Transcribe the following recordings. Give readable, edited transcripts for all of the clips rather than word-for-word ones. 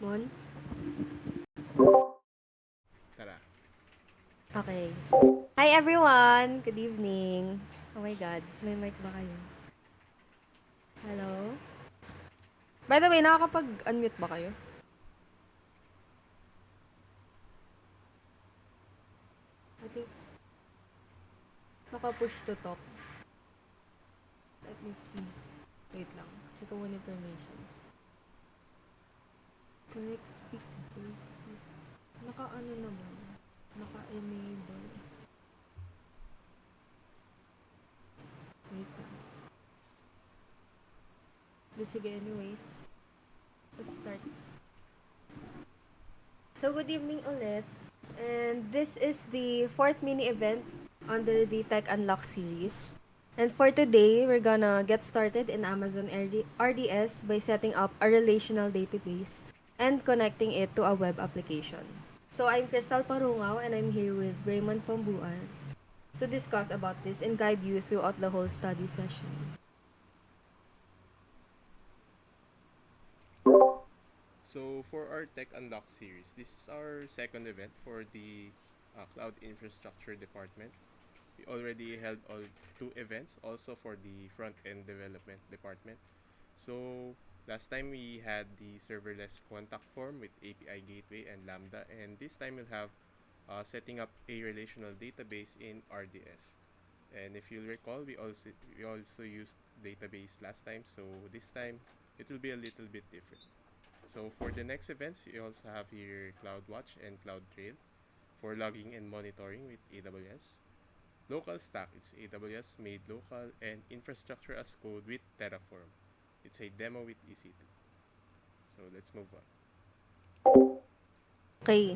Mon? Tara. Okay. Hi everyone! Good evening. Oh my God, may mic ba kayo? Hello? By the way, nakakapag-unmute ba kayo? I think naka-push to talk. Let me see. Wait lang. Check ko muna informations. Connect speak voice. Naka-ano naman. Naka-enable. Wait lang. Sige, anyways. Let's start. So, good evening ulit. And this is the fourth mini event under the Tech Unlock series. And for today, we're gonna get started in Amazon RDS by setting up a relational database and connecting it to a web application. So I'm Crystal Parungaw and I'm here with Raymond Pambuan to discuss about this and guide you throughout the whole study session. So for our Tech Unlock series, this is our second event for the Cloud Infrastructure Department. We already held all two events also for the Front-End Development Department. So last time we had the serverless contact form with API Gateway and Lambda, and this time we'll have setting up a relational database in RDS. And if you'll recall, we also used database last time, so this time it will be a little bit different. So for the next events, you also have here CloudWatch and CloudTrail for logging and monitoring with AWS. Local stack, it's AWS made local, and infrastructure as code with Terraform. It's a demo with EC2. So let's move on. Okay.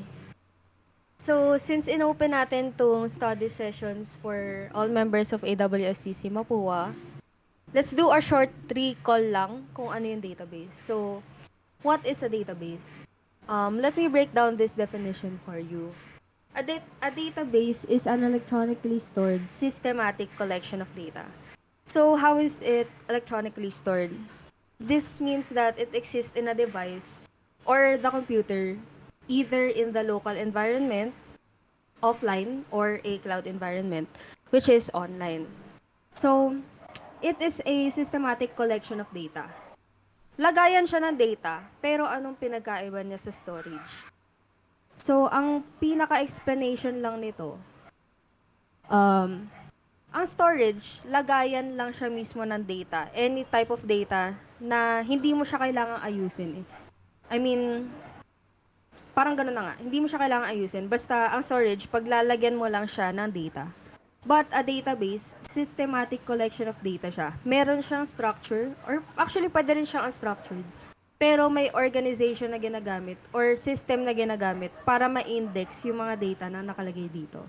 So, since inopen natin tong study sessions for all members of AWS-CC Mapua, let's do a short recall lang kung ano yung database. So, what is a database? Let me break down this definition for you. A database is an electronically stored systematic collection of data. So, how is it electronically stored? This means that it exists in a device or the computer, either in the local environment, offline, or a cloud environment, which is online. So, it is a systematic collection of data. Lagayan siya ng data, pero anong pinagkaiba niya sa storage? So, ang pinaka-explanation lang nito, um, ang storage, lagayan lang siya mismo ng data. Any type of data na hindi mo siya kailangang ayusin. I mean, parang gano'n na nga. Hindi mo siya kailangang ayusin. Basta ang storage, paglalagyan mo lang siya ng data. But a database, systematic collection of data siya. Meron siyang structure, or actually pwede rin siyang unstructured. Pero may organization na ginagamit or system na ginagamit para ma-index yung mga data na nakalagay dito.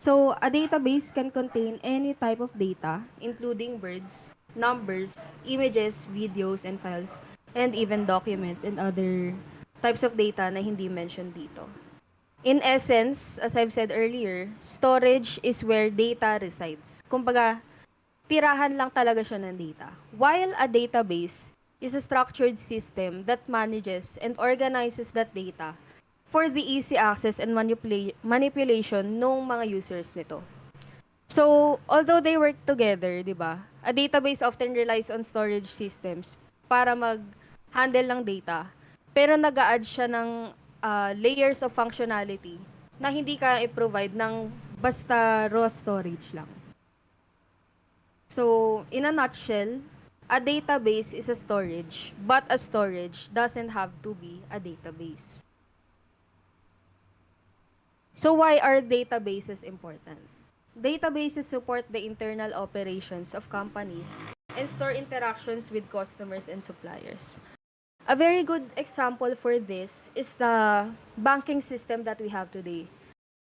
So, a database can contain any type of data, including words, numbers, images, videos, and files, and even documents and other types of data na hindi mentioned dito. In essence, as I've said earlier, storage is where data resides. Kumbaga, tirahan lang talaga siya ng data. While a database is a structured system that manages and organizes that data for the easy access and manipulation ng mga users nito. So, although they work together, di ba? A database often relies on storage systems para mag-handle ng data. Pero nag-a-add siya ng layers of functionality na hindi ka i-provide ng basta raw storage lang. So, in a nutshell, a database is a storage, but a storage doesn't have to be a database. So why are databases important? Databases support the internal operations of companies and store interactions with customers and suppliers. A very good example for this is the banking system that we have today.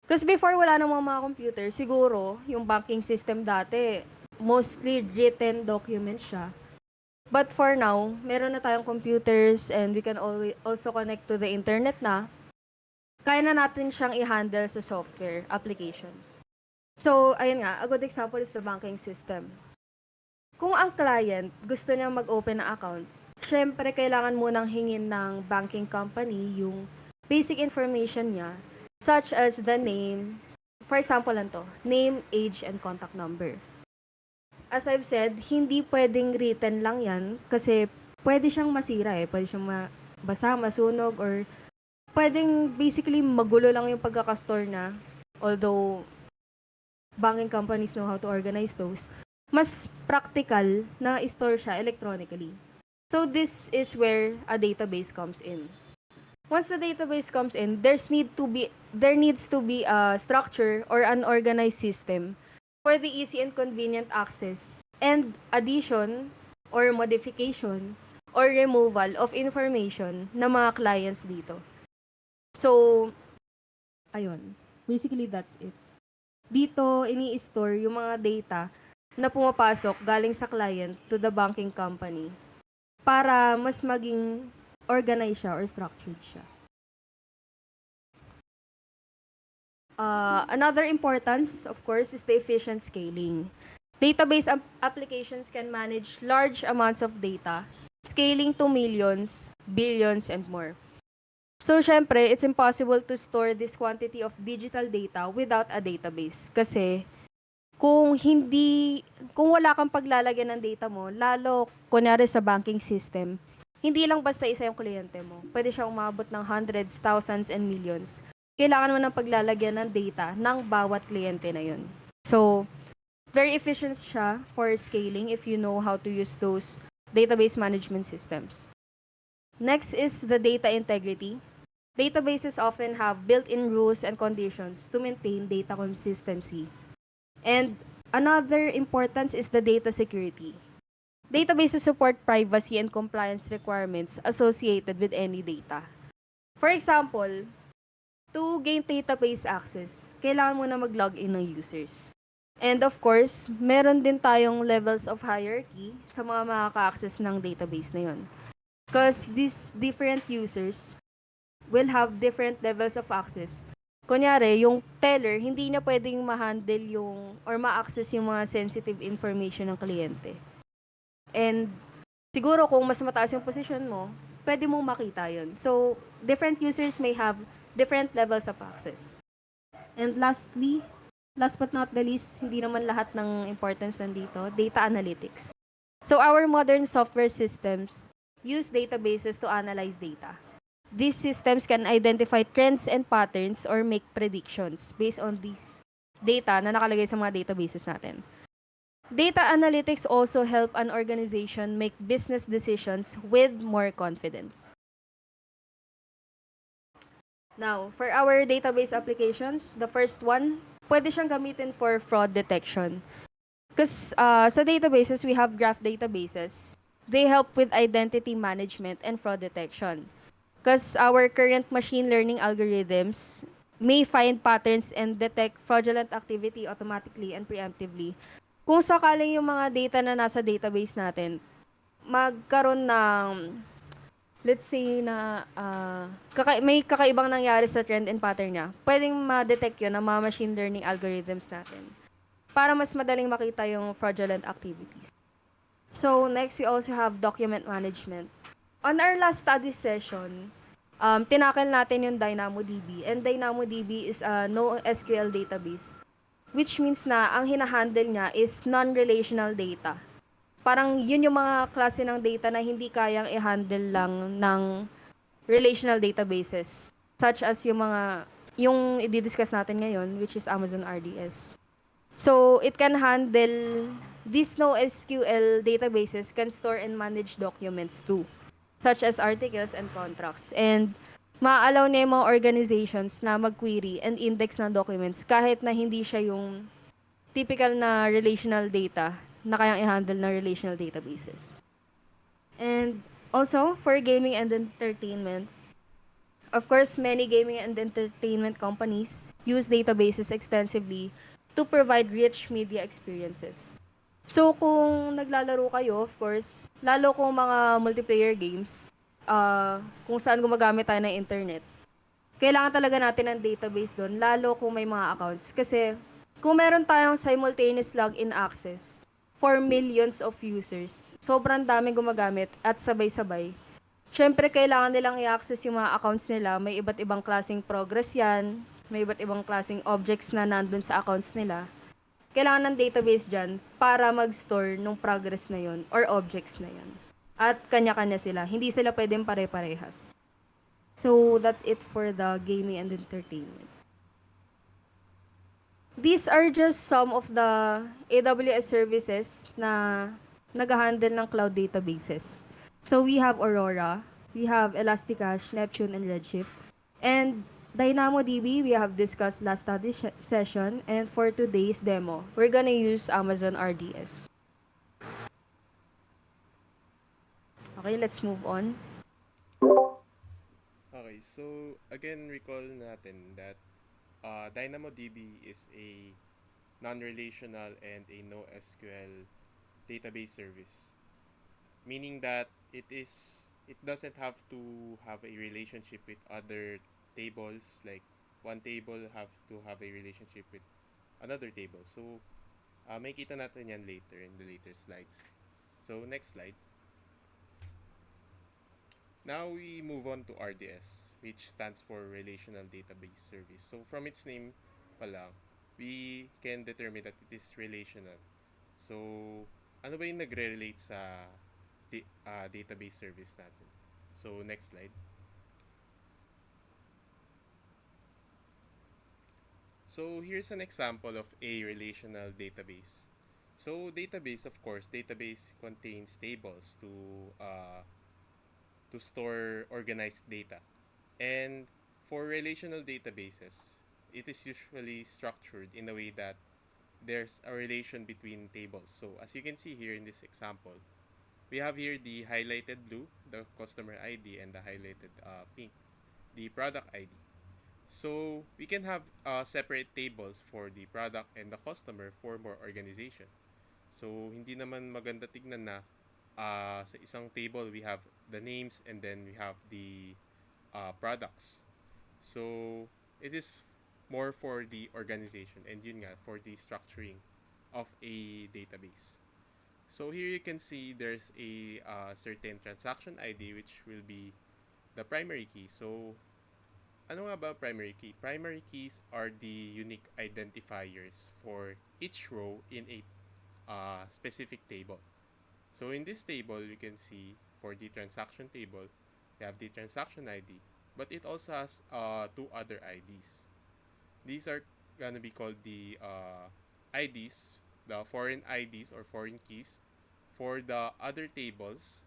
Because before wala namang mga computer, siguro yung banking system dati, mostly written documents siya. But for now, meron na tayong computers and we can also connect to the internet na. Kaya na natin siyang i-handle sa software applications. So, ayun nga, a good example is the banking system. Kung ang client gusto niya mag-open ng account, syempre kailangan munang hingin ng banking company yung basic information niya, such as the name, for example lang to, name, age, and contact number. As I've said, hindi pwedeng written lang yan kasi pwede siyang masira pwede siyang mabasa, masunog, or pwedeng basically magulo lang yung pagkakastore na, although banking companies know how to organize those. Mas practical na store siya electronically. So this is where a database comes in. Once the database comes in, there needs to be a structure or an organized system for the easy and convenient access and addition or modification or removal of information ng mga clients dito. So, ayun. Basically, that's it. Dito, ini-store yung mga data na pumapasok galing sa client to the banking company para mas maging organized siya or structured siya. Another importance, of course, is the efficient scaling. Database applications can manage large amounts of data, scaling to millions, billions, and more. So, syempre, it's impossible to store this quantity of digital data without a database. Kasi, kung wala kang paglalagyan ng data mo, lalo, kunyari sa banking system, hindi lang basta isa yung kliyente mo. Pwede siyang umabot ng hundreds, thousands, and millions. Kailangan mo ng paglalagyan ng data ng bawat kliyente na yun. So, very efficient siya for scaling if you know how to use those database management systems. Next is the data integrity. Databases often have built-in rules and conditions to maintain data consistency. And another importance is the data security. Databases support privacy and compliance requirements associated with any data. For example, to gain database access, kailangan mo na mag-login ng users. And of course, meron din tayong levels of hierarchy sa mga makaka-access ng database na yun. Because these different users will have different levels of access. Kunyari, yung teller, hindi niya pwedeng ma-handle yung or ma-access yung mga sensitive information ng kliyente. And siguro kung mas mataas yung position mo, pwede mong makita yun. So, different users may have different levels of access. And lastly, last but not the least, hindi naman lahat ng importance nandito, data analytics. So, our modern software systems use databases to analyze data. These systems can identify trends and patterns or make predictions based on these data na nakalagay sa mga databases natin. Data analytics also help an organization make business decisions with more confidence. Now, for our database applications, the first one, pwede siyang gamitin for fraud detection. Because sa databases, we have graph databases. They help with identity management and fraud detection. Because our current machine learning algorithms may find patterns and detect fraudulent activity automatically and preemptively. Kung sakaling yung mga data na nasa database natin, magkaroon ng, let's say na may kakaibang nangyari sa trend and pattern niya, pwedeng ma-detect yun ng mga machine learning algorithms natin para mas madaling makita yung fraudulent activities. So next, we also have document management. On our last study session, tinakil natin yung DynamoDB. And DynamoDB is a NoSQL database, which means na ang hinahandle niya is non-relational data. Parang yun yung mga klase ng data na hindi kayang i-handle lang ng relational databases, such as yung i-discuss natin ngayon, which is Amazon RDS. So, it can handle, these NoSQL databases can store and manage documents too, such as articles and contracts. And ma-allow niya yung mga organizations na mag-query and index ng documents kahit na hindi siya yung typical na relational data na kayang i-handle ng relational databases. And also, for gaming and entertainment, of course, many gaming and entertainment companies use databases extensively to provide rich media experiences. So, kung naglalaro kayo, of course, lalo kung mga multiplayer games, kung saan gumagamit tayo ng internet, kailangan talaga natin ng database doon, lalo kung may mga accounts. Kasi, kung meron tayong simultaneous login access for millions of users. Sobrang dami gumagamit at sabay-sabay. Siyempre, kailangan nilang i-access yung mga accounts nila. May iba't ibang klaseng progress yan. May iba't ibang klaseng objects na nandun sa accounts nila. Kailangan ng database dyan para mag-store ng progress na yon or objects na yon. At kanya-kanya sila. Hindi sila pwedeng pare-parehas. So, that's it for the gaming and entertainment. These are just some of the AWS services na nag-handle ng cloud databases. So we have Aurora, we have Elasticache, Neptune, and Redshift. And DynamoDB, we have discussed last study session. And for today's demo, we're gonna use Amazon RDS. Okay, let's move on. Okay, so again, recall natin that DynamoDB is a non-relational and a NoSQL database service, meaning that it doesn't have to have a relationship with other tables, like one table have to have a relationship with another table. So may kita natin yan later in the later slides. So next slide. Now we move on to RDS, which stands for Relational Database Service. So from its name pa lang, we can determine that it is relational. So ano ba yung nagre-relate sa database service natin? So next slide. So here's an example of a relational database. So database, of course, database contains tables to store organized data. And for relational databases, it is usually structured in a way that there's a relation between tables. So as you can see here in this example, we have here the highlighted blue, the customer ID, and the highlighted pink, the product ID. So we can have separate tables for the product and the customer for more organization. So hindi naman maganda tignan na sa isang table we have the names and then we have the products. So it is more for the organization and yun nga for the structuring of a database. So here you can see there's a certain transaction ID which will be the primary key. So ano nga ba primary key? Primary keys are the unique identifiers for each row in a specific table. So in this table, you can see for the transaction table, you have the transaction ID, but it also has two other IDs. These are gonna be called the IDs, the foreign IDs or foreign keys for the other tables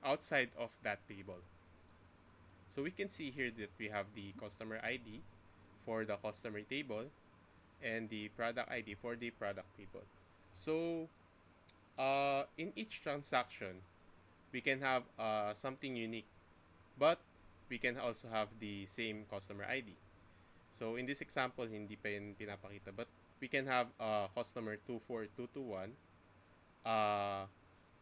outside of that table. So we can see here that we have the customer ID for the customer table and the product ID for the product table. So in each transaction, we can have something unique, but we can also have the same customer ID. So in this example, hindi pa yun pinapakita, but we can have customer 24221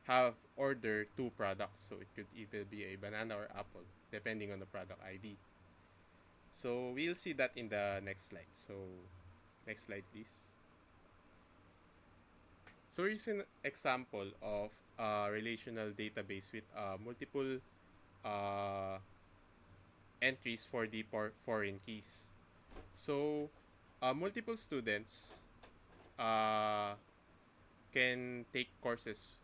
have order two products. So it could either be a banana or apple, depending on the product ID. So we'll see that in the next slide. So next slide, please. So here's an example of a relational database with multiple uh, entries for the foreign keys. So multiple students uh, can take courses,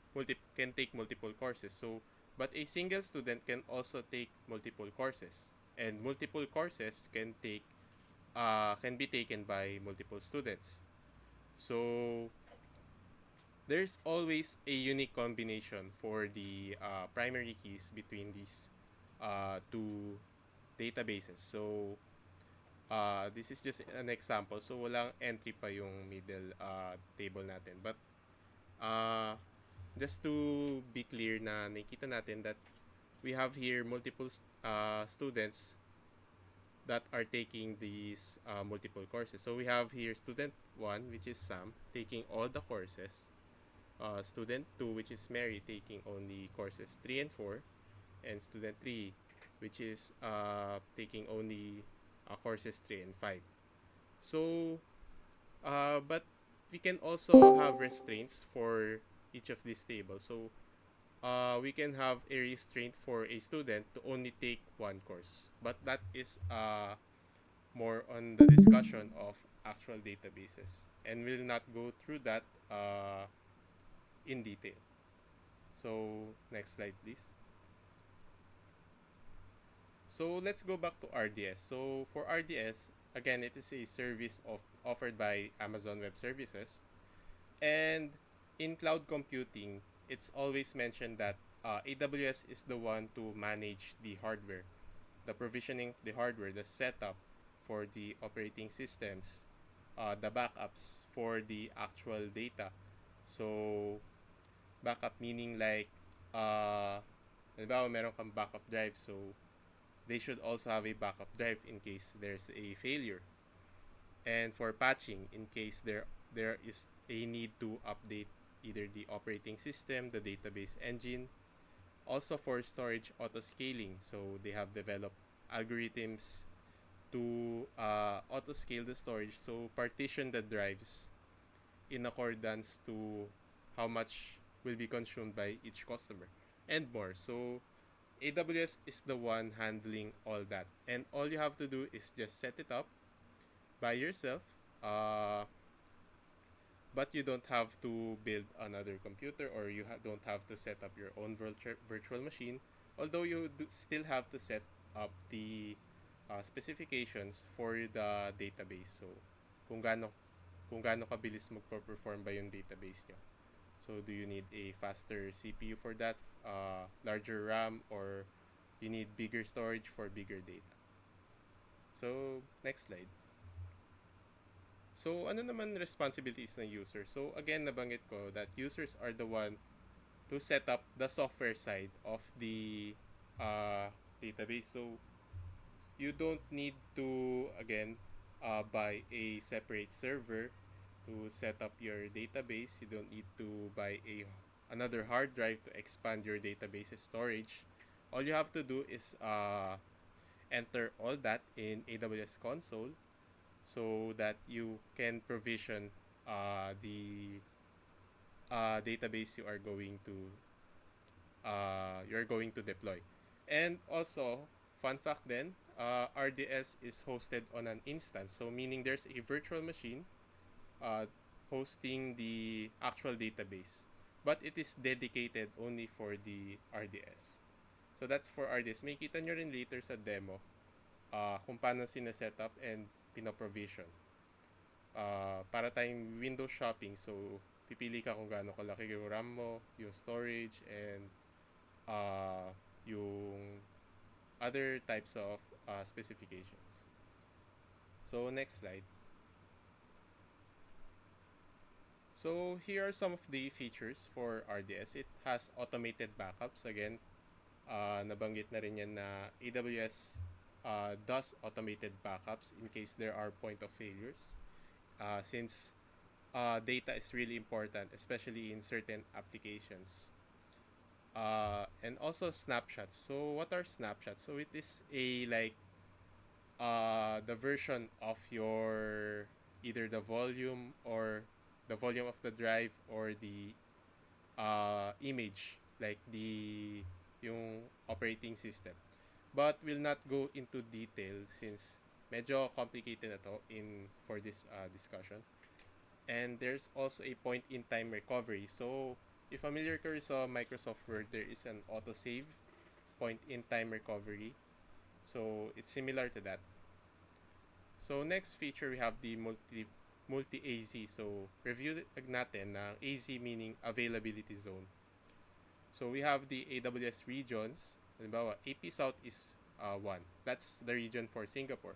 can take multiple courses. So, but a single student can also take multiple courses, and multiple courses can be taken by multiple students. So there's always a unique combination for the primary keys between these two databases. So this is just an example. So walang entry pa yung middle table natin. But just to be clear na nakita natin that we have here multiple students that are taking these multiple courses. So we have here student 1, which is Sam, taking all the courses. Student 2, which is Mary, taking only courses 3 and 4. And student 3, which is taking only courses 3 and 5. So, but we can also have restraints for each of these tables. So we can have a restraint for a student to only take one course. But that is more on the discussion of actual databases. And we'll not go through that in detail. So next slide, please. So let's go back to RDS. So for RDS, again, it is a service offered by Amazon Web Services. And in cloud computing, it's always mentioned that AWS is the one to manage the hardware, the provisioning of the hardware, the setup for the operating systems, the backups for the actual data. So, backup meaning like, halimbawa meron kang backup drive, so they should also have a backup drive in case there's a failure. And for patching, in case there is a need to update either the operating system, the database engine. Also for storage auto scaling, so they have developed algorithms to auto scale the storage, so partition the drives in accordance to how much will be consumed by each customer and more. So AWS is the one handling all that, and all you have to do is just set it up by yourself. uh, but you don't have to build another computer, or you don't have to set up your own virtual machine, although you still have to set up the specifications for the database. So kung gaano kabilis magpo-perform ba yung database nyo. So do you need a faster CPU for that, larger RAM, or you need bigger storage for bigger data. So next slide. So, ano naman responsibilities ng user? So, again, nabanggit ko that users are the one to set up the software side of the database. So, you don't need to, again, buy a separate server to set up your database. You don't need to buy another hard drive to expand your database's storage. All you have to do is enter all that in AWS console, so that you can provision the database you are going to deploy. And also, fun fact then, RDS is hosted on an instance, so meaning there's a virtual machine uh, hosting the actual database, but it is dedicated only for the RDS. So that's for RDS. May kita nyo rin later sa demo kung paano sinaset up and pinoprovision. Para tayong window shopping. So, pipili ka kung gaano kalaki yung RAM mo, yung storage, and yung other types of specifications. So, next slide. So, here are some of the features for RDS. It has automated backups. Again, nabanggit na rin yan na AWS does automated backups in case there are point of failures. Since data is really important, especially in certain applications. And also snapshots. So what are snapshots? So it is a like the version of your either the volume of the drive, or the image, like the yung operating system. But we'll not go into detail since medyo complicated na to for this discussion. And there's also a point in time recovery. So if familiar ka sa Microsoft Word, there is an autosave point in time recovery. So it's similar to that. So next feature, we have the multi AZ. So review natin na AZ meaning availability zone. So we have the AWS regions. Halimbawa, AP South is one. That's the region for Singapore.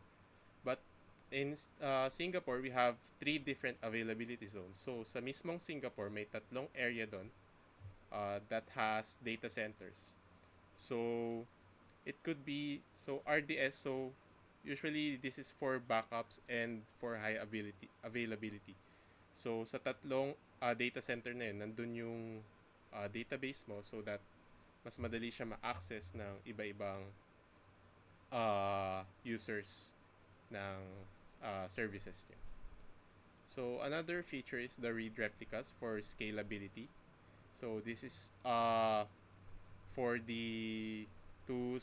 But in Singapore, we have 3 different availability zones. So sa mismong Singapore, may 3 area doon that has data centers. So it could be, so RDS, so usually this is for backups and for high availability. So sa 3 data center na yun, nandun yung database mo, so that mas madali siya ma-access ng iba-ibang users ng services niya. So another feature is the read replicas for scalability. So this is for the to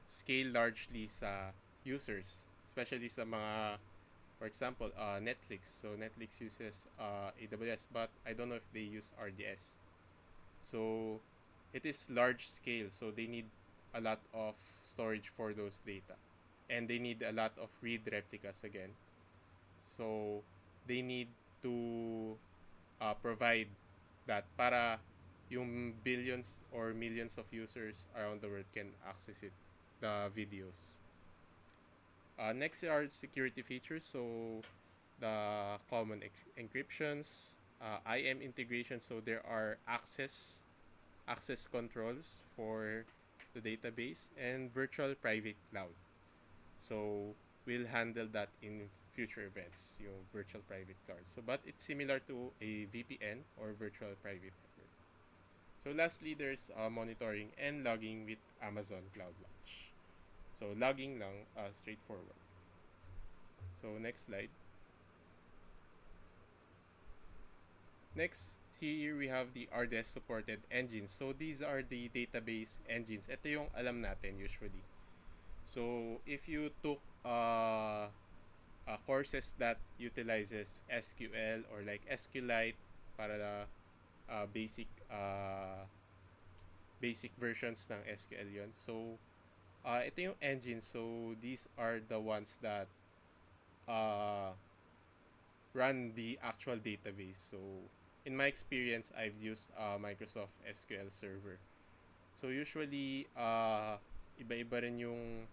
scale largely sa users, especially sa mga, for example, Netflix. So Netflix uses AWS, but I don't know if they use RDS. So it is large scale, so they need a lot of storage for those data, and they need a lot of read replicas again. So they need to provide that para yung billions or millions of users around the world can access it, the videos. Next are security features. So the common encryptions, IM integration. So there are access controls for the database, and virtual private cloud. So we'll handle that in future events, yung virtual private cloud. So but it's similar to a VPN or virtual private network. So lastly, there's monitoring and logging with Amazon Cloud Launch. So logging lang, straightforward. So next slide. Next, here we have the RDS supported engines. So these are the database engines. Ito yung alam natin usually. So if you took courses that utilizes SQL or like SQLite para basic versions ng SQL yon. So ito yung engine. So these are the ones that uh, run the actual database. So in my experience, I've used Microsoft SQL Server. So usually iba-iba rin yung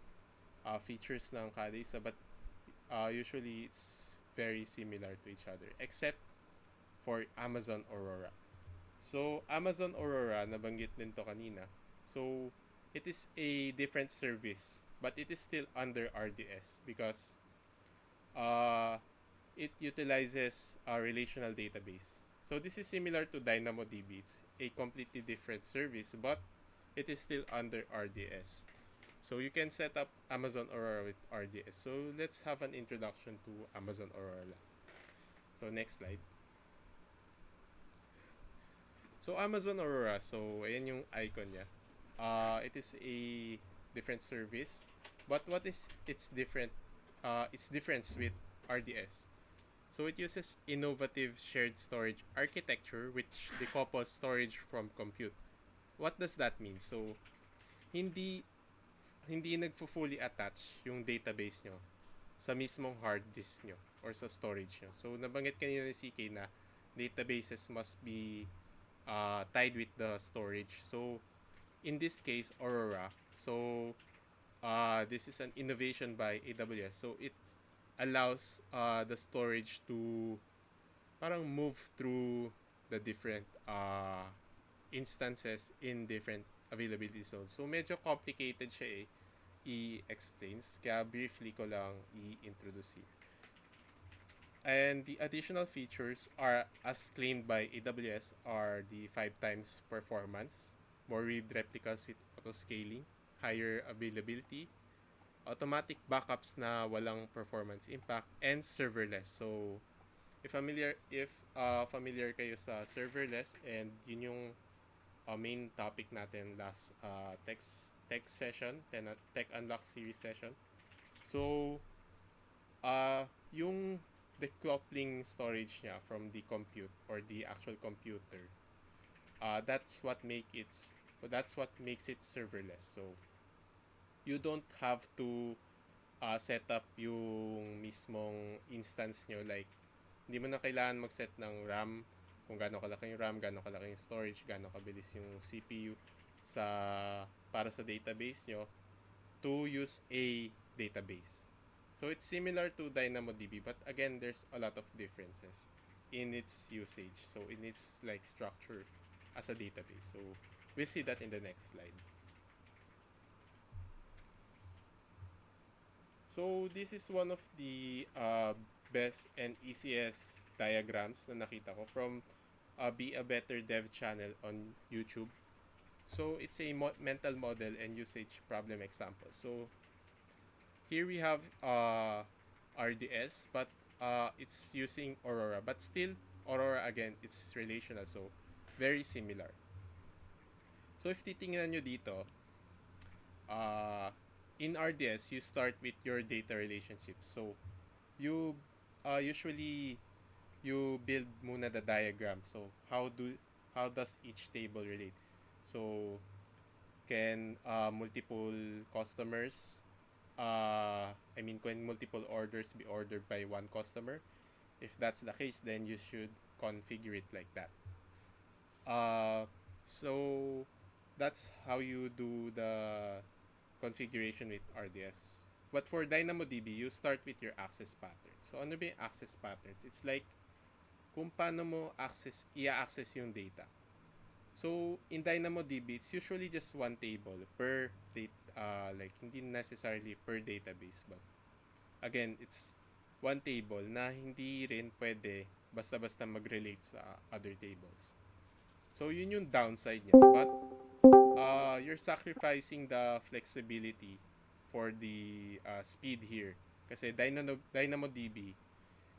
features ng kada isa, but usually it's very similar to each other except for Amazon Aurora. So Amazon Aurora, nabanggit din to kanina. So it is a different service, but it is still under RDS because uh, it utilizes a relational database. So this is similar to DynamoDB. It's a completely different service, but it is still under RDS. So you can set up Amazon Aurora with RDS. So let's have an introduction to Amazon Aurora. So next slide. So Amazon Aurora, so ayan yung icon niya. It is a different service. But what is its difference with RDS? So it uses innovative shared storage architecture which decouples storage from compute. What does that mean? So hindi hindi nagfo-fully attach yung database nyo sa mismong hard disk nyo or sa storage nyo. So nabanggit kanina ni CK na databases must be tied with the storage. So in this case, Aurora. So this is an innovation by AWS. So it allows the storage to parang move through the different instances in different availability zones. So medyo complicated siya i-explains. Kaya briefly ko lang i-introduce here. And the additional features are, as claimed by AWS, are the 5 times performance, more read replicas with auto-scaling, higher availability, automatic backups na walang performance impact, and serverless. So if familiar kayo sa serverless, and yun yung main topic natin last tech session, tech unlock series session. So yung decoupling storage niya from the compute or the actual computer, that's what makes it serverless. So you don't have to set up yung mismong instance nyo. Like, hindi mo na kailangan mag-set ng RAM, kung gaano kalaki yung RAM, gaano kalaki yung storage, gaano kabilis yung CPU para sa database nyo to use a database. So it's similar to DynamoDB, but again, there's a lot of differences in its usage. So in its like structure as a database. So we'll see that in the next slide. So this is one of the best and easiest diagrams na nakita ko from Be a Better Dev channel on YouTube. So it's a mental model and usage problem example. So here we have RDS, but it's using Aurora. But still, Aurora again, it's relational, so very similar. So if titingnan nyo dito, uh, in RDS, you start with your data relationships. So you usually you build muna the diagram. So how does each table relate? So can multiple customers I mean can multiple orders be ordered by one customer? If that's the case, then you should configure it like that. Uh, so that's how you do the configuration with RDS. But for DynamoDB, you start with your access patterns. So ano ba yung access patterns? It's like kung paano mo i-access yung data. So in DynamoDB, it's usually just one table per like hindi necessarily per database, but again, it's one table na hindi rin pwede basta-basta mag-relate sa other tables. So yun yung downside niya. But you're sacrificing the flexibility for the speed here. Kasi DynamoDB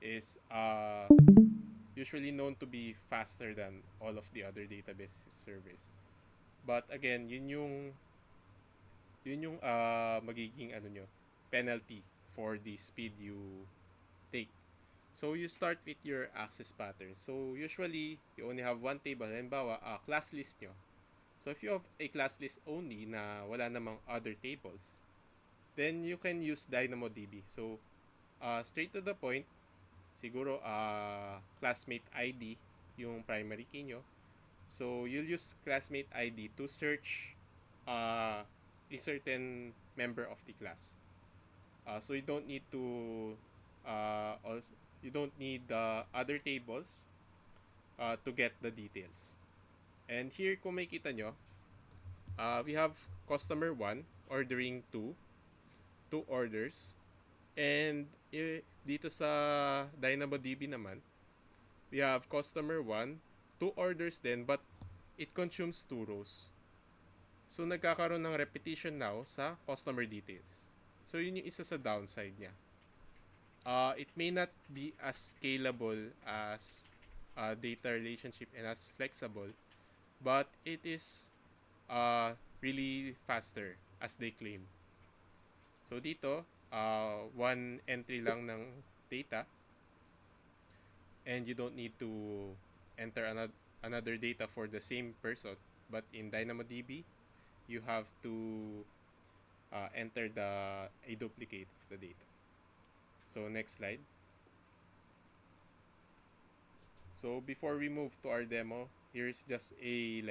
is usually known to be faster than all of the other database servers. But again, yun yung magiging ano nyo, penalty for the speed you take. So you start with your access pattern. So usually you only have one table. Halimbawa, class list nyo. So if you have a class list only na wala namang other tables, then you can use DynamoDB. So straight to the point, siguro classmate ID yung primary key nyo. So you'll use classmate ID to search a certain member of the class. So you don't need to also you don't need the other tables to get the details. And here kung makita nyo, we have customer 1 ordering 2 orders. And dito sa DynamoDB naman, we have customer 1, 2 orders din, but it consumes 2 rows. So nagkakaroon ng repetition now sa customer details. So yun yung isa sa downside niya. It may not be as scalable as data relationship and as flexible, but it is really faster as they claim. So dito, one entry lang ng data and you don't need to enter another data for the same person. But in DynamoDB, you have to enter a duplicate of the data. So next slide. So before we move to our demo, here's just a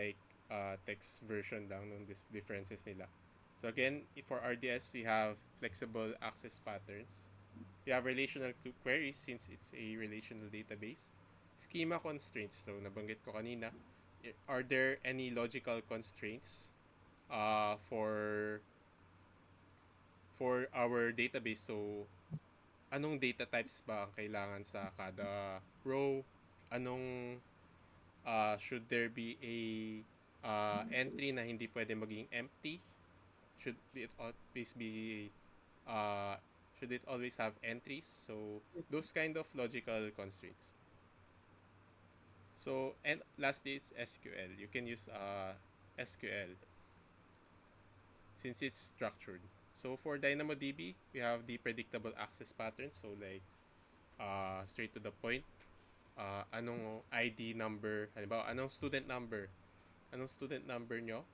text version lang ng differences nila. So again, for RDS, we have flexible access patterns. We have relational queries since it's a relational database. Schema constraints, so nabanggit ko kanina. Are there any logical constraints for our database? So anong data types ba ang kailangan sa kada row? Anong should there be a entry na hindi pwede maging empty? Should it always be should it always have entries? So those kind of logical constraints. So and lastly, it's SQL. You can use SQL since it's structured. So for DynamoDB, we have the predictable access pattern. So like straight to the point. Anong ID number, halimbawa, anong student number nyo.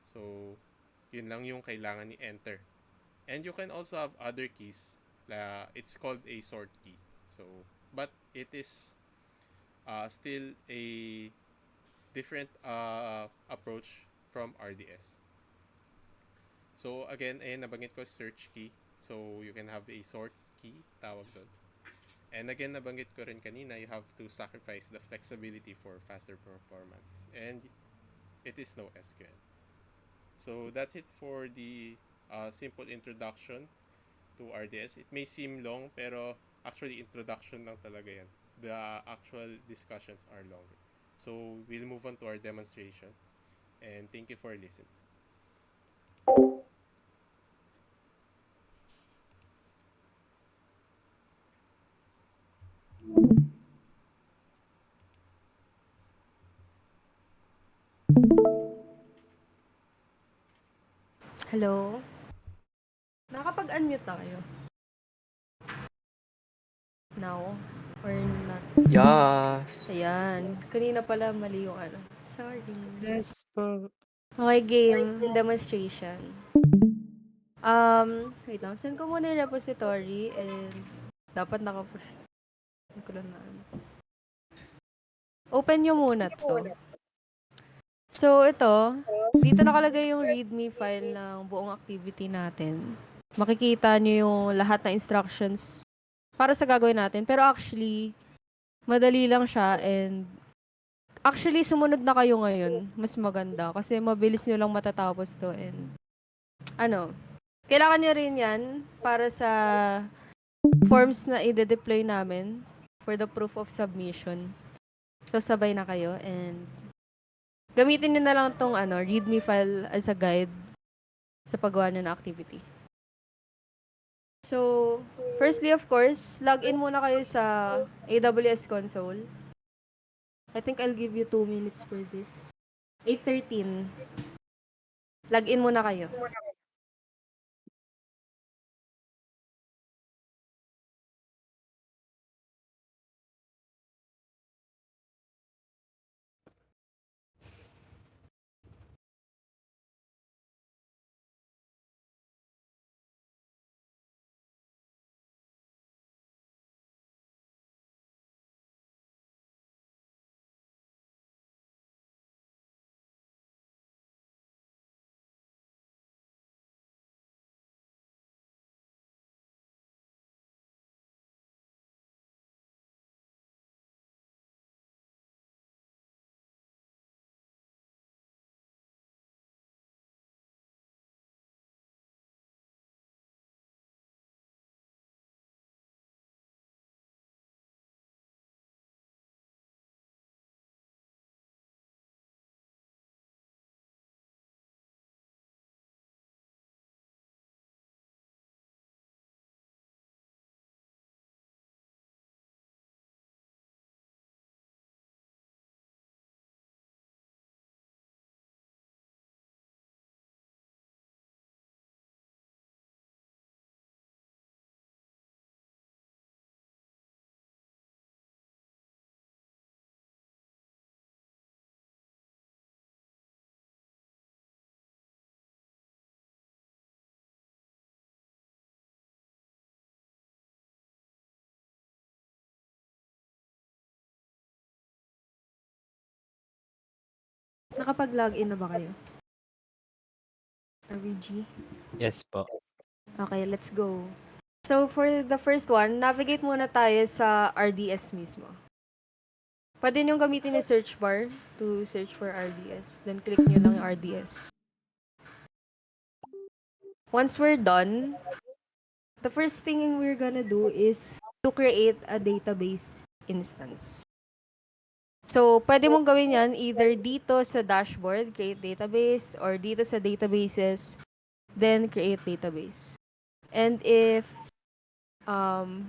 So, yun lang yung kailangan i-enter. And you can also have other keys. It's called a sort key. So, but it is still a different approach from RDS. So, again, ayan, nabanggit ko search key. So, you can have a sort key, tawag doon. And again, nabanggit ko rin kanina, you have to sacrifice the flexibility for faster performance. And it is no SQL. So that's it for the simple introduction to RDS. It may seem long, pero actually introduction lang talaga yan. The actual discussions are longer. So we'll move on to our demonstration. And thank you for listening. Hello? Nakapag-unmute na kayo? Now? Or not? Yes. Ayan. Kanina pala mali yung ano. Sorry. Yes po. Okay, game. Demonstration. Wait lang. Send ko muna yung repository and dapat nakapush. Hindi ko lang na ano. Open nyo muna to. So, ito. Dito nakalagay yung readme file ng buong activity natin. Makikita nyo yung lahat ng instructions para sa gagawin natin. Pero actually, madali lang siya and actually, sumunod na kayo ngayon. Mas maganda kasi mabilis nyo lang matatapos to and ano, kailangan nyo rin yan para sa forms na i-deploy namin for the proof of submission. So, sabay na kayo and gamitin nyo na lang tong readme file as a guide sa paggawa nyo ng activity. So, firstly, of course, log in muna kayo sa AWS console. I think I'll give you 2 minutes for this. 8:13. Log in muna kayo. Nakapag-login na ba kayo? RVG? Yes po. Okay, let's go. So, for the first one, navigate muna tayo sa RDS mismo. Pwede nyo gamitin yung search bar to search for RDS. Then, click nyo lang yung RDS. Once we're done, the first thing we're gonna do is to create a database instance. So, pwede mong gawin yan either dito sa dashboard, create database, or dito sa databases, then create database. And if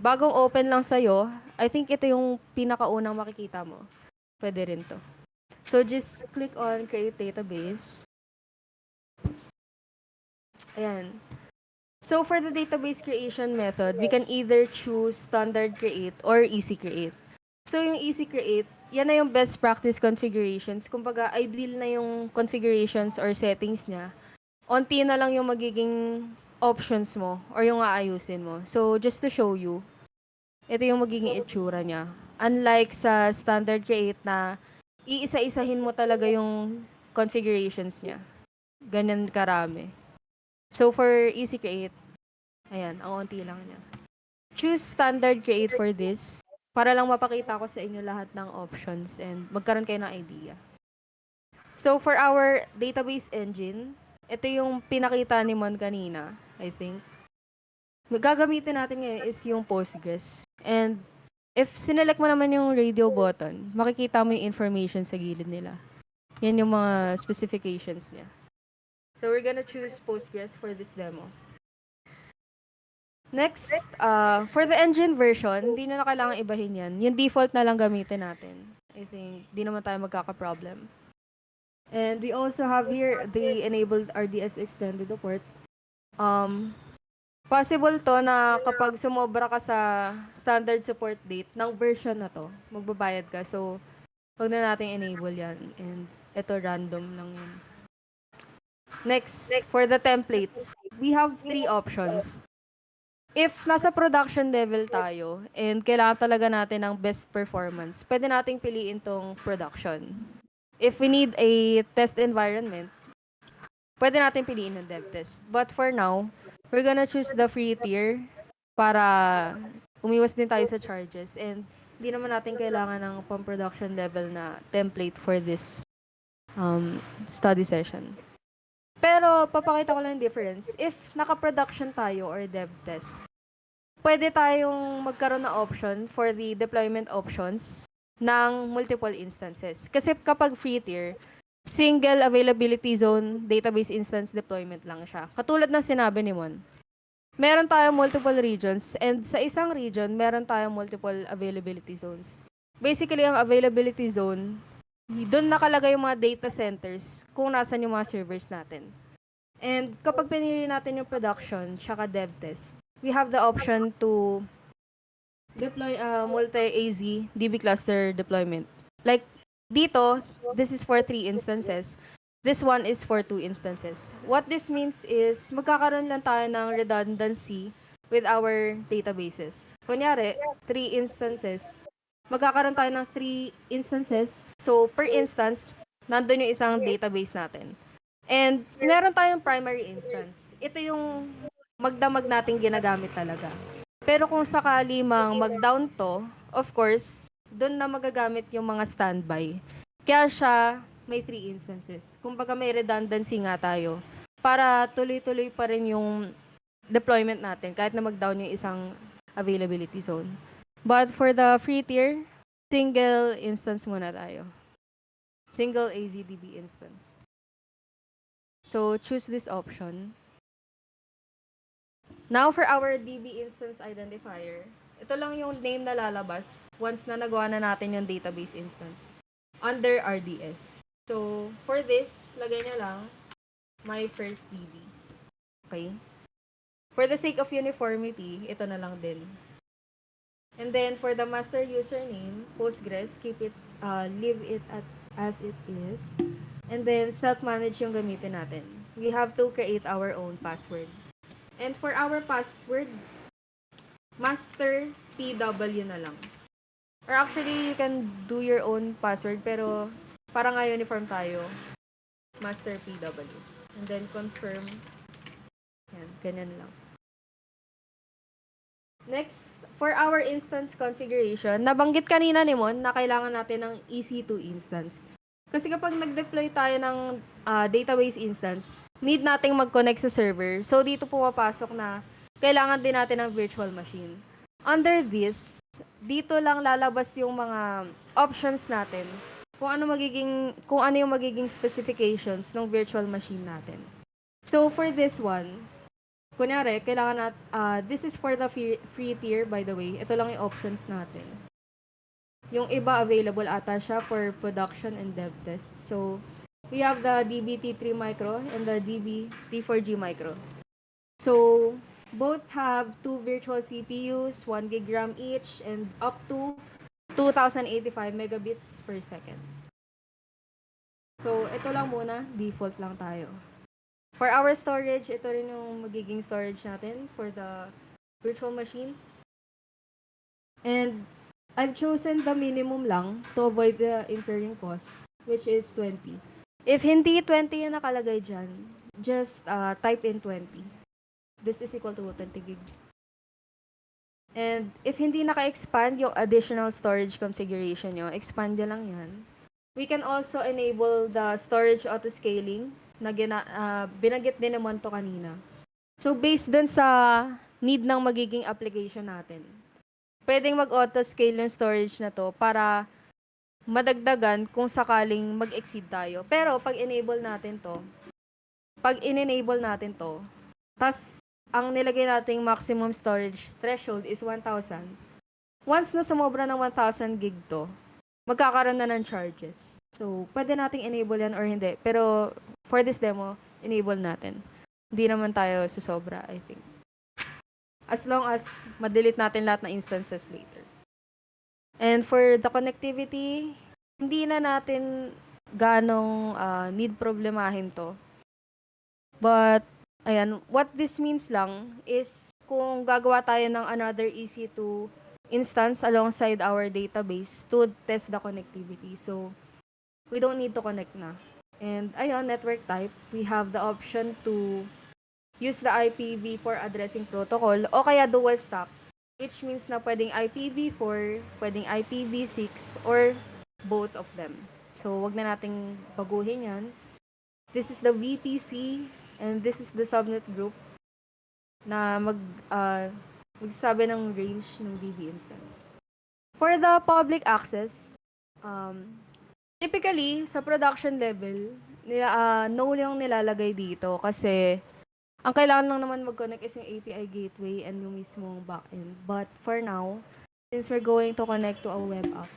bagong open lang sa'yo, I think ito yung pinakaunang makikita mo. Pwede rin to. So, just click on create database. Ayan. So, for the database creation method, we can either choose standard create or easy create. So, yung easy create, yan na yung best practice configurations. Kumbaga, ideal na yung configurations or settings niya. Onti na lang yung magiging options mo or yung aayusin mo. So, just to show you, ito yung magiging itsura niya. Unlike sa standard create na iisa-isahin mo talaga yung configurations niya. Ganyan karami. So, for easy create, ayan, ang onti lang niya. Choose standard create for this para lang mapakita ko sa inyo lahat ng options and magkaroon kayo ng idea. So, for our database engine, ito yung pinakita ni Mon kanina, I think. Gagamitin natin ngayon is yung Postgres. And if sinelect mo naman yung radio button, makikita mo yung information sa gilid nila. Yan yung mga specifications niya. So, we're gonna choose Postgres for this demo. Next, for the engine version, hindi na kailangan ibahin yan. Yung default na lang gamitin natin. I think, di naman tayo magkaka-problem. And we also have here the enabled RDS extended support. Um, Possible to na kapag sumobra ka sa standard support date ng version na to, magbabayad ka. So, wag na nating enable yan. And ito random lang yan. Next, for the templates, we have 3 options. If nasa production level tayo and kailangan talaga natin ng best performance, pwede nating piliin tong production. If we need a test environment, pwede natin piliin yung dev test. But for now, we're gonna choose the free tier para umiwas din tayo sa charges. And hindi naman natin kailangan ng pang-production level na template for this study session. Pero papakita ko lang yung difference. If naka-production tayo or dev test, pwede tayong magkaroon ng option for the deployment options ng multiple instances. Kasi kapag free tier, single availability zone database instance deployment lang siya. Katulad ng sinabi ni Mon. Meron tayong multiple regions and sa isang region, meron tayong multiple availability zones. Basically, ang availability zone, doon nakalagay yung mga data centers kung nasan yung mga servers natin. And kapag pinili natin yung production tsaka dev test, we have the option to deploy multi-AZ DB cluster deployment. Like dito, this is for 3 instances. This one is for 2 instances. What this means is magkakaroon lang tayo ng redundancy with our databases. Kunyari, 3 instances. Magkakaroon tayo ng 3 instances. So, per instance, nandun yung isang database natin. And meron tayong primary instance. Ito yung magdamag nating ginagamit talaga. Pero kung sakali mang mag-down to, of course, doon na magagamit yung mga standby. Kaya siya may 3 instances. Kumbaga may redundancy nga tayo para tuloy-tuloy pa rin yung deployment natin kahit na mag-down yung isang availability zone. But for the free tier, single instance muna tayo. Single AZDB instance. So choose this option. Now for our DB instance identifier, ito lang yung name na lalabas once na nagawa na natin yung database instance under RDS. So for this, lagay nyo lang my first DB. Okay? For the sake of uniformity, ito na lang din. And then for the master username, Postgres, leave it as it is. And then self-manage yung gamitin natin. We have to create our own password. And for our password, master PW na lang. Or actually, you can do your own password, pero para nga uniform tayo, master PW. And then confirm. Yan, ganyan lang. Next, for our instance configuration, nabanggit kanina ni Mon na kailangan natin ng EC2 instance. Kasi kapag nag-deploy tayo ng database instance, need nating mag-connect sa server. So, dito pumapasok na kailangan din natin ng virtual machine. Under this, dito lang lalabas yung mga options natin kung ano yung magiging specifications ng virtual machine natin. So, for this one, kunyari, this is for the free tier, by the way. Ito lang yung options natin. Yung iba available ata siya for production and dev test. So, we have the DBT3 micro and the DBT4G micro. So, both have 2 virtual CPUs, 1 gig RAM each, and up to 2085 megabits per second. So, ito lang muna, default lang tayo. For our storage, ito rin yung magiging storage natin for the virtual machine. And I've chosen the minimum lang to avoid the incurring costs, which is 20. If hindi 20 yung nakalagay dyan, just type in 20. This is equal to 20 gig. And if hindi naka-expand yung additional storage configuration nyo, expand nyo lang yan. We can also enable the storage auto-scaling na binanggit din naman to kanina. So, based dun sa need ng magiging application natin, pwedeng mag-auto-scale yung storage na to para madagdagan kung sakaling mag-exceed tayo. Pero pag in-enable natin to, tas ang nilagay nating maximum storage threshold is 1,000. Once na sumobra ng 1,000 gig to, magkakaroon na ng charges. So, pwede nating enable yan or hindi. Pero, for this demo, enable natin. Hindi naman tayo susobra, I think. As long as ma-delete natin lahat ng instances later. And for the connectivity, hindi na natin ganong need problemahin to. But, ayan, what this means lang is kung gagawa tayo ng another EC2 instance alongside our database to test the connectivity. So, we don't need to connect na. And ayun, network type, we have the option to use the IPv4 addressing protocol o kaya dual stack, which means na pwedeng IPv4, pwedeng IPv6, or both of them. So, wag na nating baguhin yan. This is the VPC and this is the subnet group na magsasabi ng range ng DB instance. For the public access, typically, sa production level, no yung nilalagay dito kasi ang kailangan lang naman mag-connect is yung API gateway and yung mismong backend. But for now, since we're going to connect to a web app,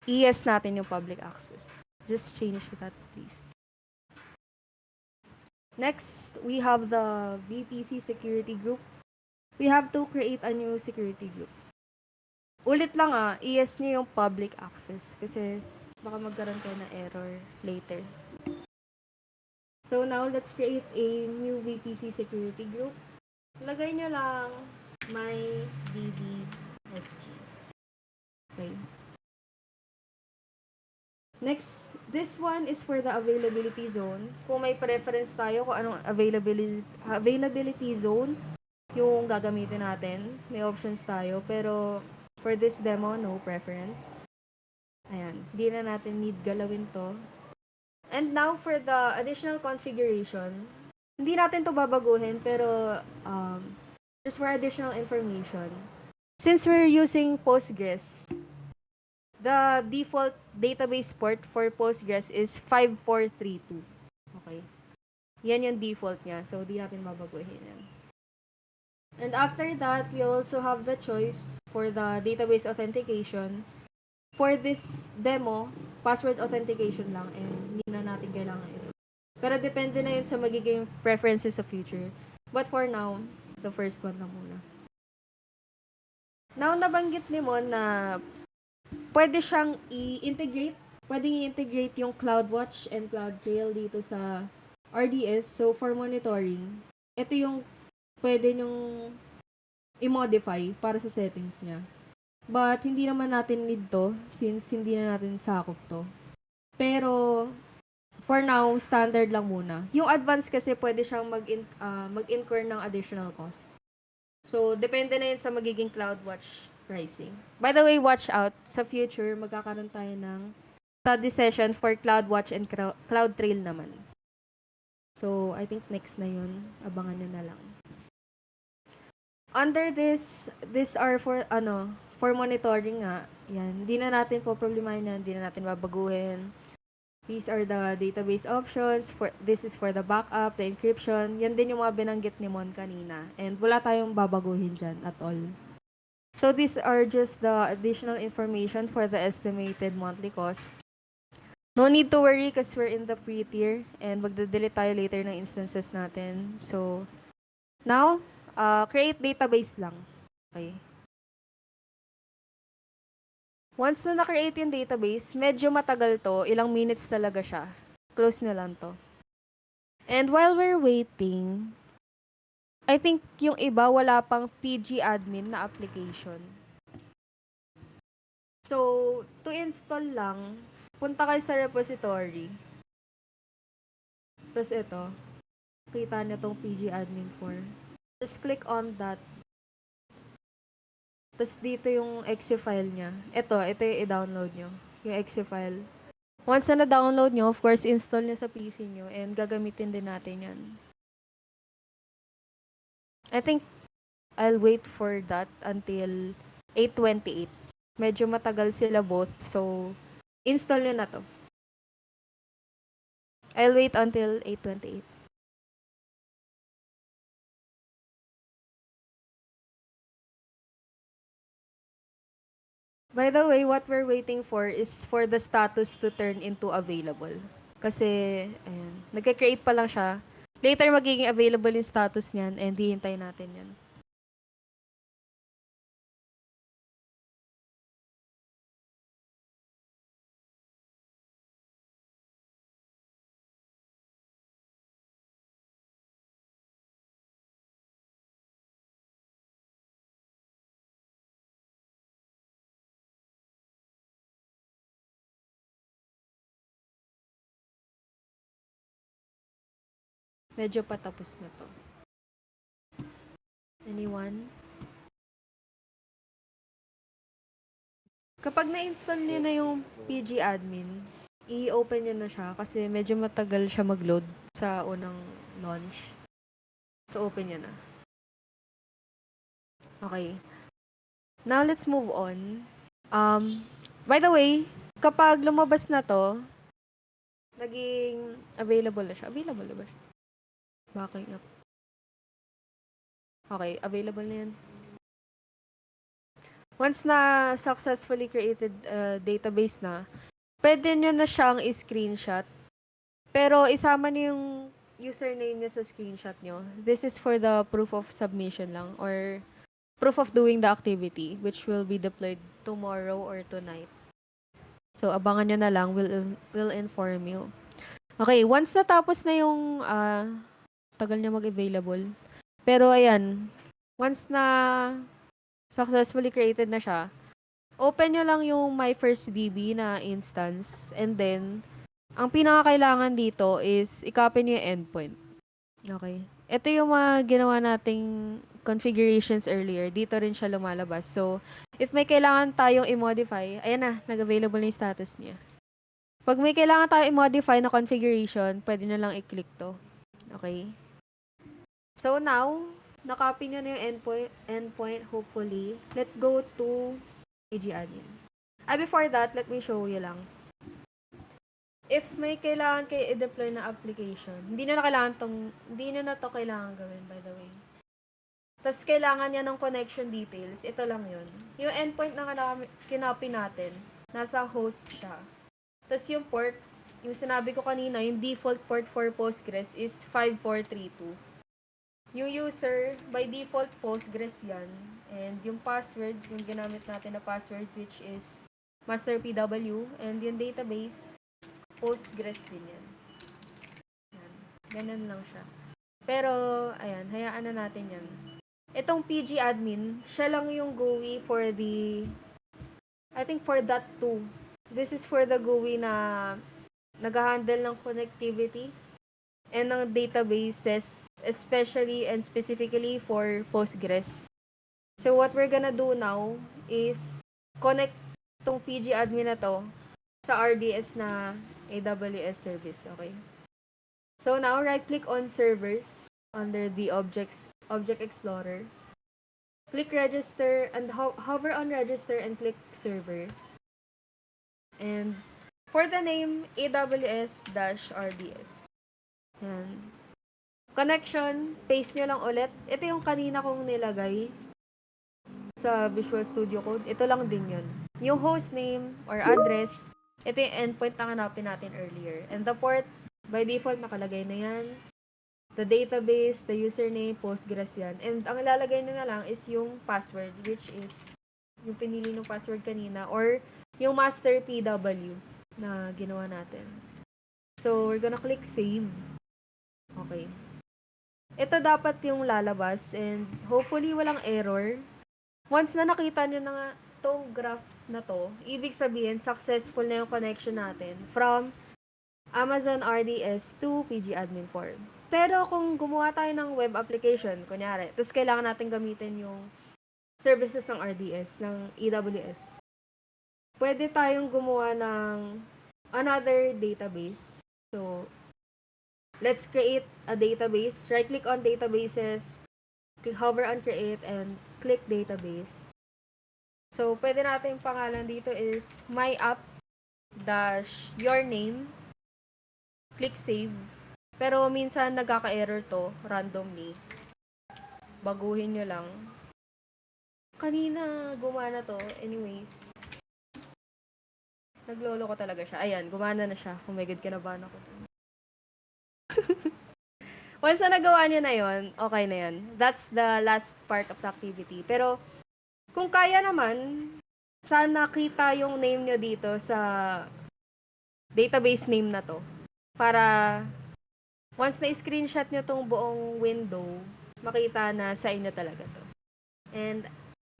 ES natin yung public access. Just change that, please. Next, we have the VPC security group. We have to create a new security group. Ulit lang ES nyo yung public access kasi baka magkaroon kayo ng error later. So now, let's create a new VPC security group. Lagay nyo lang my DBSG. Okay. Next, this one is for the availability zone. Kung may preference tayo kung anong availability zone yung gagamitin natin, may options tayo. Pero for this demo, no preference. Ayan, hindi na natin need galawin to. And now for the additional configuration, hindi natin to babaguhin pero just for additional information, since we're using Postgres, the default database port for Postgres is 5432. Okay. Yan yung default niya. So, di natin babaguhin yan. And after that, we also have the choice for the database authentication. For this demo, password authentication lang and hindi na natin kailangan ito. Pero depende na yun sa magiging preferences sa future. But for now, the first one lang muna. Now, nabanggit ni Mon na pwede siyang i-integrate. Pwede i-integrate yung CloudWatch and CloudTrail dito sa RDS. So, for monitoring, ito yung pwede nyong i-modify para sa settings niya. But, hindi naman natin need to since hindi na natin sakop to. Pero, for now, standard lang muna. Yung advanced kasi pwede siyang mag-incur ng additional costs. So, depende na yun sa magiging CloudWatch pricing. By the way, watch out. Sa future, magkakaroon tayo ng study session for CloudWatch and CloudTrail naman. So, I think next na yun. Abangan nyo na lang. Under these are for monitoring nga. Yan. Hindi na natin problemahin yan. Hindi na natin babaguhin. These are the database options. This is for the backup, the encryption. Yan din yung mga binanggit ni Mon kanina. And wala tayong babaguhin dyan at all. So these are just the additional information for the estimated monthly cost. No need to worry because we're in the free tier and magde-delete tayo later ng instances natin. So, now, create database lang. Okay. Once na na-create yung database, medyo matagal to. Ilang minutes talaga siya. Close na lang to. And while we're waiting, I think yung iba wala pang pgadmin na application. So, to install lang, punta kayo sa repository. Tapos ito, kita nyo tong pgadmin4. Just click on that. Tapos dito yung exe file niya. Ito yung i-download nyo. Yung exe file. Once na na-download nyo, of course, install nyo sa PC nyo and gagamitin din natin yan. I think I'll wait for that until 8:28. Medyo matagal sila both, so install nyo na to. I'll wait until 8:28. By the way, what we're waiting for is for the status to turn into available. Kasi, ayan, nagka-create pa lang siya. Later, magiging available yung status niyan and hihintay natin yan. Medyo patapos na to. Anyone? Kapag na-install niyo na yung PG admin, i-open niyo na siya kasi medyo matagal siya mag-load sa unang launch. So, open niyo na. Okay. Now, let's move on. By the way, kapag lumabas na to, naging available na siya. Available na ba siya? Backing up. Okay, available na yan. Once na successfully created database na, pwede nyo na siyang i-screenshot. Pero isama niyo yung username niya sa screenshot nyo. This is for the proof of submission lang or proof of doing the activity which will be deployed tomorrow or tonight. So, abangan nyo na lang. We'll inform you. Okay, once natapos na yung tagal niya mag-available. Pero ayan, once na successfully created na siya, open nyo lang yung My First DB na instance and then, ang pinakakailangan dito is i-copy nyo yung endpoint. Okay. Ito yung mga ginawa nating configurations earlier. Dito rin siya lumalabas. So, if may kailangan tayong i-modify, ayan na, nag-available na yung status niya. Pag may kailangan tayong i-modify na configuration, pwede na lang i-click to. Okay. So now, na-copy nyo na yung endpoint, hopefully. Let's go to PG admin. Before that, let me show you lang. If may kailangan kayo i-deploy na application, hindi nyo na to kailangan gawin, by the way. Tapos kailangan niya ng connection details, ito lang yun. Yung endpoint na kinopy natin, nasa host siya. Tapos yung port, yung sinabi ko kanina, yung default port for Postgres is 5432. Yung user, by default, Postgres yan. And yung password, yung ginamit natin na password, which is masterpw. And yung database, Postgres din yan. Yan. Ganun lang siya. Pero, ayan, hayaan na natin yan. Itong PG admin, siya lang yung GUI for the, I think for that 2. This is for the GUI na nag-handle ng connectivity and ng databases, especially and specifically for Postgres. So what we're gonna do now is connect tong PG admin na to sa RDS na AWS service, okay? So now, right-click on servers under the Object Explorer. Click register and hover on register and click server. And for the name, AWS-RDS. Yan. Connection, paste nyo lang ulit. Ito yung kanina kong nilagay sa Visual Studio Code. Ito lang din yun. Yung hostname or address, ito yung endpoint na hanapin natin earlier. And the port, by default, nakalagay na yan. The database, the username, Postgres yan. And ang ilalagay nyo na lang is yung password, which is yung pinili ng password kanina, or yung master PW na ginawa natin. So, we're gonna click save. Okay. Ito dapat yung lalabas and hopefully walang error. Once na nakita nyo na tong graph na to, ibig sabihin successful na yung connection natin from Amazon RDS to PG admin form. Pero kung gumawa tayo ng web application, kunyari, tapos kailangan natin gamitin yung services ng RDS, ng AWS, pwede tayong gumawa ng another database. So, let's create a database. Right-click on databases, hover on create, and click database. So, pwede natin yung pangalan dito is myapp-your name. Click save. Pero minsan nagkaka-error to randomly. Baguhin nyo lang. Kanina gumana to. Anyways, Naglolo ko talaga siya. Ayan, gumana na siya. Oh my God, kinabahan ako. Once na nagawa niya na yon, okay na yon. That's the last part of the activity. Pero, kung kaya naman, sana kita yung name nyo dito sa database name na to. Para, once na-screenshot nyo tong buong window, makita na sa inyo talaga to. And,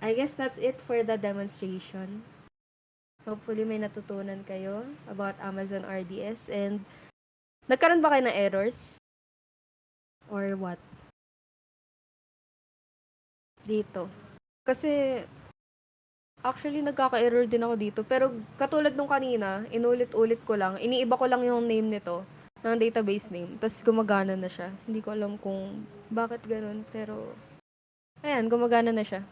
I guess that's it for the demonstration. Hopefully, may natutunan kayo about Amazon RDS. And, nagkaroon ba kayo ng errors? Or what? Dito. Kasi, actually, nagkaka-error din ako dito. Pero, katulad nung kanina, inulit-ulit ko lang. Iniiba ko lang yung name nito ng database name. Tapos, gumagana na siya. Hindi ko alam kung bakit ganun. Pero, ayan, gumagana na siya.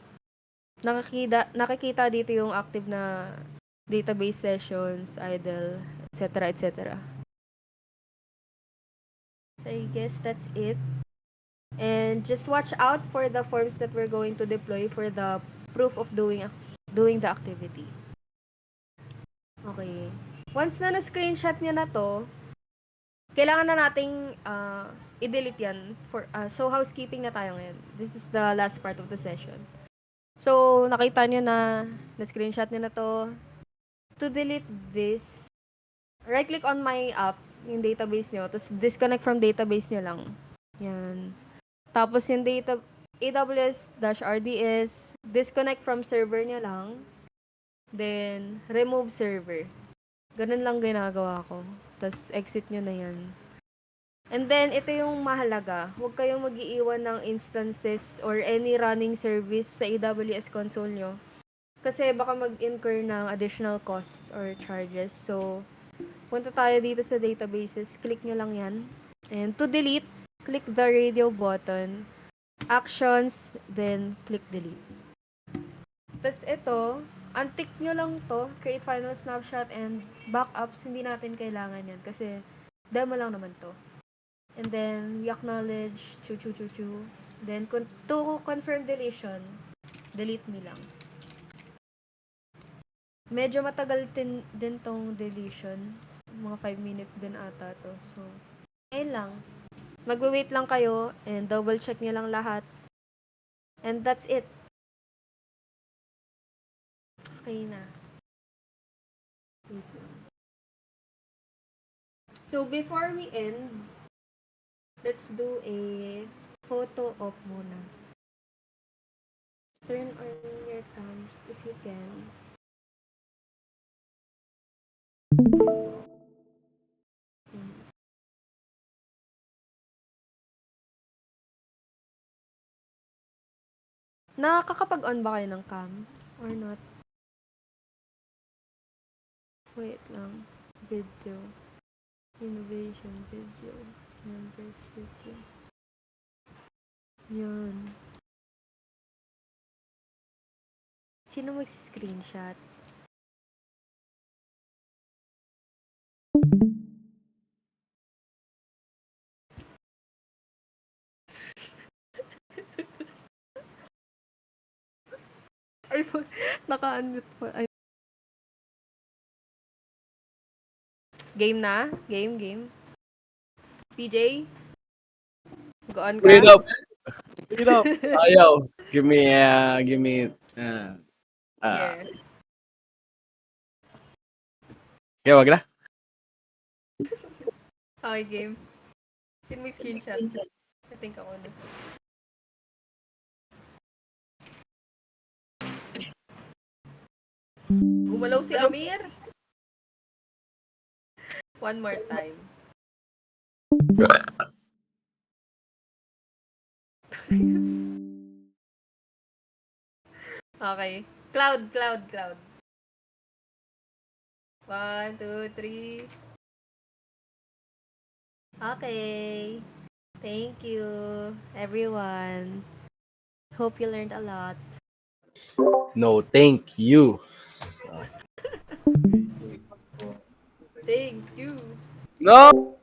Nakikita dito yung active na database sessions, idle, etc. etc. So, I guess that's it. And just watch out for the forms that we're going to deploy for the proof of doing the activity. Okay. Once na na-screenshot niya na to, kailangan na nating i-delete yan. So, housekeeping na tayo ngayon. This is the last part of the session. So, nakita niyo na na-screenshot niya na to. To delete this, right-click on my app, yung database niyo, tapos disconnect from database niyo lang. Yan. Tapos yung AWS-RDS, disconnect from server niya lang. Then, remove server. Ganun lang ginagawa ko. Tapos, exit nyo na yan. And then, ito yung mahalaga. Huwag kayong mag-iiwan ng instances or any running service sa AWS console nyo. Kasi baka mag-incur ng additional costs or charges. So, punta tayo dito sa databases. Click nyo lang yan. And to delete, click the radio button. Actions, then click delete. Tapos ito, untick nyo lang to, create final snapshot and backups, hindi natin kailangan yan kasi demo lang naman to. And then, we acknowledge, chu. Then, to confirm deletion, delete me lang. Medyo matagal din tong deletion. Mga 5 minutes din ata to. So, ayun lang. Magwe-wait lang kayo and double check nyo lang lahat. And that's it. Okay na. So, before we end, let's do a photo op muna. Turn on your cams if you can. Nakakapag-on ba kayo ng cam? Or not? Wait lang. Video. Innovation video. Members video. Yan. Sino mag-screenshot? Ay, naka-unmute po. Ay. Game na? Game. CJ? Go-on ka? Wait up. Wait up. Ayaw. Give me, Yeah. okay, wag na. Okay, game. Sino may screenshot? I think ako na. Gumalaw si Amir. One more time. Okay. Cloud. 1, 2, 3. Okay. Thank you, everyone. Hope you learned a lot. No, thank you. Thank you. No!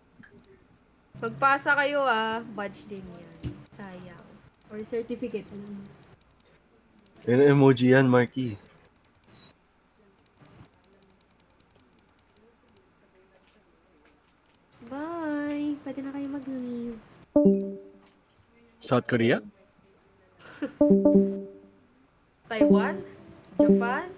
Magpasa kayo badge din yan. Sayang. Or certificate. Yan emoji yan, Marky. South Korea? Taiwan? Japan?